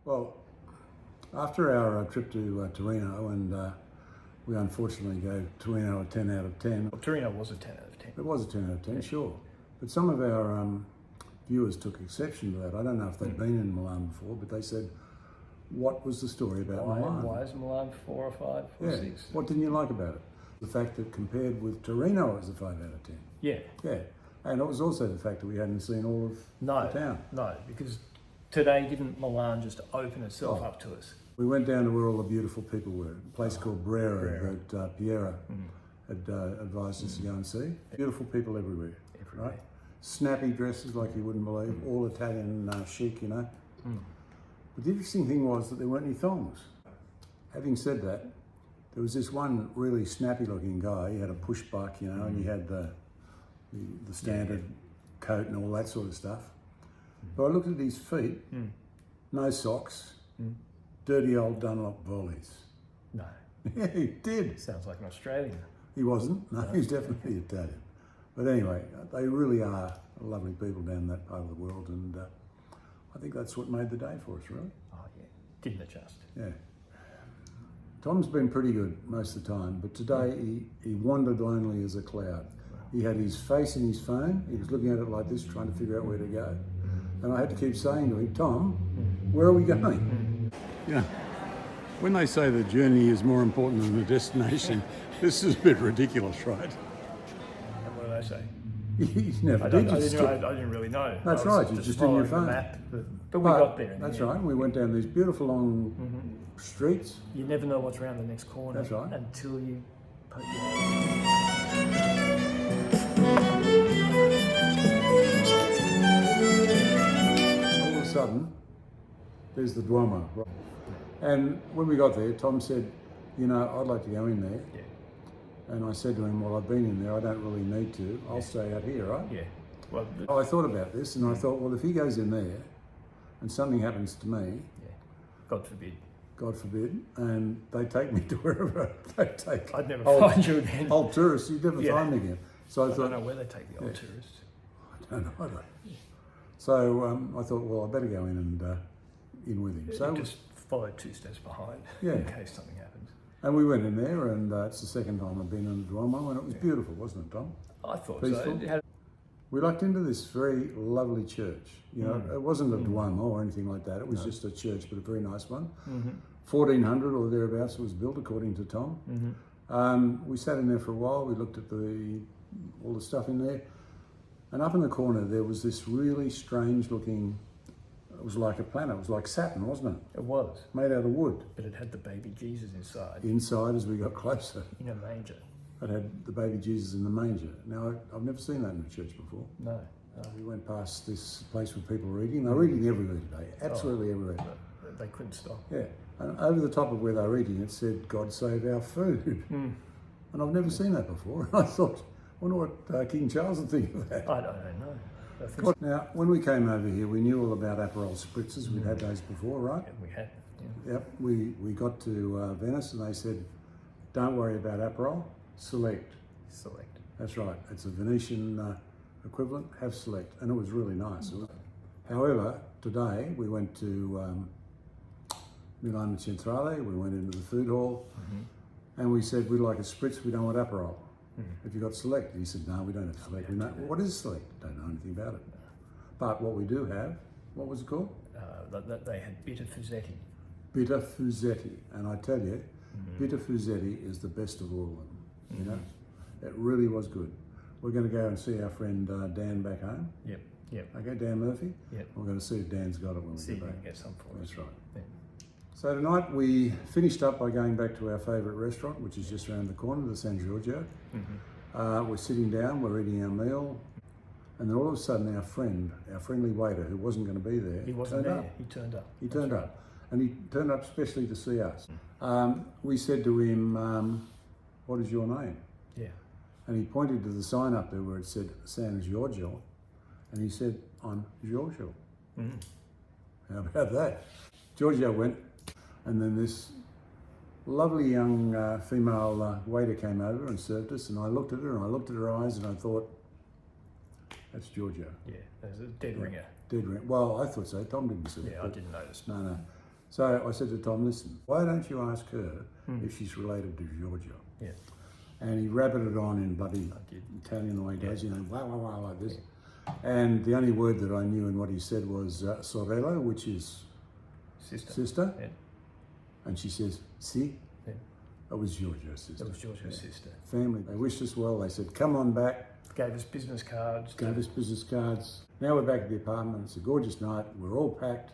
Well, after our trip to Torino, and we unfortunately gave Torino a 10 out of 10. Well, Torino was a 10 out of 10. It was a 10 out of 10, sure. But some of our viewers took exception to that. I don't know if they'd been in Milan before, but they said, what was the story about Milan? Why is Milan 4 or 5 or 6? What didn't you like about it? The fact that compared with Torino, it was a 5 out of 10. Yeah. Yeah. And it was also the fact that we hadn't seen all of the town. No, because today didn't Milan just open itself up to us? We went down to where all the beautiful people were, a place called Brera that Piera had advised us to go and see. Beautiful people everywhere. Right? Snappy dresses like you wouldn't believe, all Italian chic, you know. But the interesting thing was that there weren't any thongs. Having said that, there was this one really snappy looking guy. He had a push buck, you know, and he had the standard coat and all that sort of stuff. But I looked at his feet, no socks, dirty old Dunlop volleys. No. Yeah, he did. Sounds like an Australian. He wasn't. No, he's definitely Italian. But anyway, they really are lovely people down that part of the world, and I think that's what made the day for us, really. Oh, yeah. Didn't adjust. Yeah. Tom's been pretty good most of the time, but today he wandered lonely as a cloud. He had his face in his phone. He was looking at it like this, trying to figure out where to go. And I had to keep saying to him, Tom, where are we going? Yeah. When they say the journey is more important than the destination, this is a bit ridiculous, right? And what did I say? He's never I didn't really know. That's right, you just in your phone. The map, but we got there. That's right, we went down these beautiful long streets. You never know what's around the next corner. That's right. Until you poke your All of a sudden, there's the Duomo. Right? And when we got there, Tom said, you know, I'd like to go in there. Yeah. And I said to him, well, I've been in there, I don't really need to. I'll stay out here, right? Yeah. Well, I thought about this and I thought, well, if he goes in there and something happens to me, God forbid. God forbid, and they take me to wherever they take. I'd never find you again. Old tourists, you'd never find me again. So I thought, I don't know where they take the old tourists. I don't know. So I thought, well, I better go in and in with him. So just follow 2 steps behind in case something happens. And we went in there, and it's the second time I've been in the Duomo, and it was beautiful, wasn't it, Tom? I thought Peaceful. so. We lucked into this very lovely church. You know, it wasn't a Duomo or anything like that. It was just a church, but a very nice one. 1400 or thereabouts it was built, according to Tom. We sat in there for a while. We looked at all the stuff in there. And up in the corner, there was this really strange looking, it was like a planet. It was like Saturn, wasn't it? It was. Made out of wood. But it had the baby Jesus inside. Inside, as we got closer. In a manger. It had the baby Jesus in the manger. Now, I've never seen that in a church before. No. We went past this place where people were eating. They were eating everywhere today, absolutely everywhere. They couldn't stop. Yeah, and over the top of where they were eating, it said, God save our food. And I've never seen that before. I thought, I wonder what King Charles would think of that. I don't know. Now, when we came over here, we knew all about Aperol spritzers. We'd had those before, right? We had. Yeah. Yep, we got to Venice and they said, don't worry about Aperol, select. Select. That's right, it's a Venetian equivalent, have select, and it was really nice. However, today we went to Milan Centrale, we went into the food hall, and we said, we'd like a spritz, we don't want Aperol. Have you got select? He said, no, we don't have select. We know, what is select? Don't know anything about it. But what we do have, what was it called? They had bitter Fusetti. Bitter Fusetti, and I tell you, bitter Fusetti is the best of all of them, you know? It really was good. We're going to go and see our friend Dan back home. Yep. Okay, Dan Murphy. Yep. We're going to see if Dan's got it when we get back. back. Get some for us. That's right. Yeah. So tonight we finished up by going back to our favourite restaurant, which is just around the corner, the San Giorgio. We're sitting down, we're eating our meal, and then all of a sudden our friendly waiter, who wasn't going to be there, he wasn't there. He turned up. He turned up, and he turned up especially to see us. We said to him, "What is your name?" Yeah. And he pointed to the sign up there where it said San Giorgio, and he said, "I'm Giorgio." How about that? Giorgio went, and then this lovely young female waiter came over and served us, and I looked at her and I looked at her eyes and I thought, that's Giorgio. Yeah, there's a dead ringer. Dead ringer. Well, I thought so. Tom didn't see it. Yeah, I didn't notice. No. So I said to Tom, listen, why don't you ask her if she's related to Giorgio? Yeah. And he rabbited on in bloody Italian the way he does, you know, wow, wow, wow, like this. And the only word that I knew in what he said was sorella, which is sister. Yeah. And she says, si. Yeah. That was Giorgio's sister. That was Giorgio's sister. Family. They wished us well. They said, come on back. Gave us business cards. Gave us business cards. Now we're back at the apartment. It's a gorgeous night. We're all packed.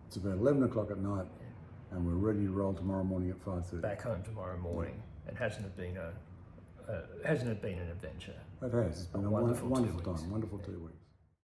It's about 11 o'clock at night. And we're ready to roll tomorrow morning at 5:30. Back home tomorrow morning. And hasn't it been an adventure? It has. It's been a wonderful time. Wonderful 2 weeks.